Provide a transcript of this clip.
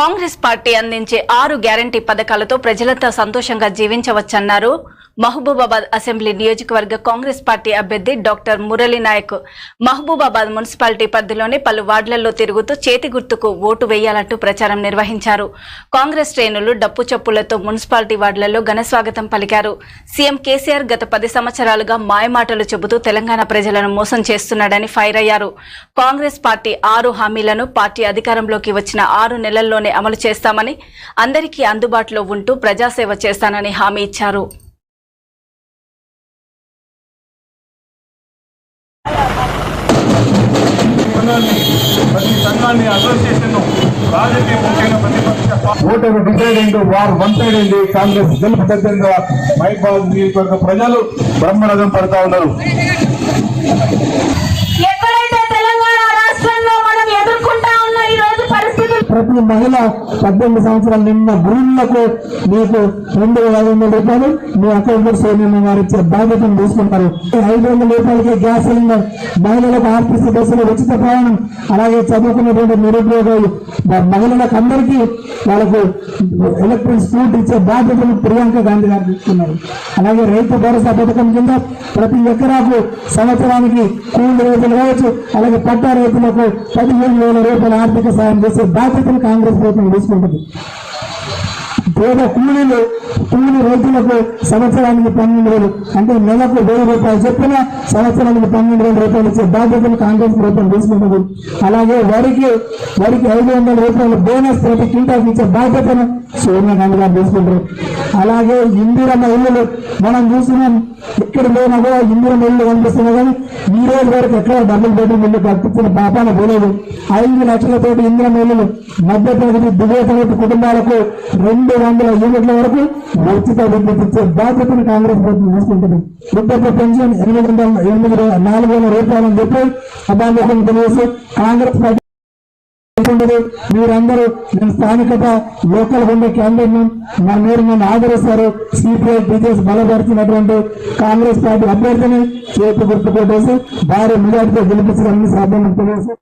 Congress party అందించే 6 guarantee పథకాలతో ప్రజలంతా సంతోషంగా జీవించవచ్చన్నారు మహబూబాబాద్ అసెంబ్లీ నియోజకవర్గ కాంగ్రెస్ పార్టీ అభ్యర్థి డాక్టర్ మురళీ నాయక్. మహబూబాబాద్ మున్సిపాలిటీ పరిధిలోని పలు వార్డులలో తిరుగుతూ చేతి గుర్తుకు ఓటు వేయాలంటూ ప్రచారం నిర్వహించారు. కాంగ్రెస్ శ్రేణులు డప్పు చప్పులతో మున్సిపాలిటీ వార్డులలో ఘనస్వాగతం పలికారు. సీఎం కేసీఆర్ గత 10 సంవత్సరాలుగా మాయమాటలు చెబుతూ తెలంగాణ ప్రజలను మోసం చేస్తున్నాడని ఫైర్ అయ్యారు. కాంగ్రెస్ పార్టీ 6 హామీలను పార్టీ అధికారంలోకి వచ్చిన 6 నెలల్లోనే అమలు చేస్తామని, అందరికీ అందుబాటులో ఉంటూ ప్రజాసేవ చేస్తానని హామీ ఇచ్చారు. ప్రతి సంఘాన్ని అసోసియేషన్ రాజకీయ ముఖ్యంగా ప్రతిపక్ష ఓటరు డిసైడ్ అయింది. వారు వన్ సైడ్ అయింది. కాంగ్రెస్ గెలుపు దగ్గరగా మైబాద్ నియోజకవర్గ ప్రజలు బ్రహ్మరథం పడతా ఉన్నారు. ప్రతి మహిళ 18 సంవత్సరాలు నిన్న గృహిణులకు మీకు 2,500 రూపాయలు మీ అకౌంట్ లో సోనియా గారు ఇచ్చే బాధ్యతను తీసుకుంటారు. 500 రూపాయలకి గ్యాస్ సిలిండర్, మహిళలకు ఆర్టీసీ బస్సులు ఉచిత ప్రయాణం, అలాగే చదువుకున్నటువంటి నిరుద్యోగులు మహిళలకు అందరికీ వాళ్ళకు ఎలక్ట్రిక్ స్కూటీ ఇచ్చే బాధ్యతను ప్రియాంక గాంధీ గారు తీసుకున్నారు. అలాగే రైతు భరోసా పథకం కింద ప్రతి ఎకరాకు సంవత్సరానికి కూలి రైతులు కావచ్చు, అలాగే పట్టా రైతులకు 15,000 రూపాయల ఆర్థిక సాయం చేసే బాధ్యతను కాంగ్రెస్ ప్రభుత్వం తీసుకుంటుంది. పేద కూలి రైతులకు సంవత్సరానికి 12,000 అంటే నెలకు 1,000 రూపాయలు చెప్పిన సంవత్సరానికి 12,000 రూపాయలు ఇచ్చే బాధ్యతను కాంగ్రెస్ ప్రభుత్వం తీసుకుంటుంది. అలాగే వరికి 500 రూపాయలు బోనస్ ప్రతి క్వింటాల్కి ఇచ్చే బాధ్యతను సోనియా గాంధీ గారు తీసుకుంటారు. అలాగే ఇందిరమ్మ ఇల్లులు మనం చూస్తున్నాం, ఎక్కడ పోయినా కూడా ఇందిరమ్మ ఇల్లు కనిపిస్తున్నాయి, కానీ ఈ రోజు వరకు ఎక్కడ డబుల్ బెడ్రూమ్ ఇల్లు కట్టించిన పాపాన పోలేదు. 5 లక్షలతోటి ఇందిరమ్మ ఇల్లులు మధ్యతరగతి దిగువ తరగతి కుటుంబాలకు 200 యూనిట్ల వరకు ఉచిత విద్యుత్ ఇచ్చే బాధ్యతను కాంగ్రెస్ ప్రభుత్వం తీసుకుంటుంది. వృద్ధాప్య పెన్షన్ 4,000 రూపాయలని చెప్పి అభ్యర్థులను తెలియజేసి కాంగ్రెస్ పార్టీ మీరందరూ నేను స్థానికత లోకల్ ఉండే క్యాండిడేట్ మీరు నన్ను ఆదరిస్తారు. సిపిఐ టీచర్స్ బలపడుతున్నటువంటి కాంగ్రెస్ పార్టీ అభ్యర్థిని చేతి గుర్తు కొట్టేసి భారీ మెజార్టీతో గెలిపించడానికి సాధ్యం తెలియజేసి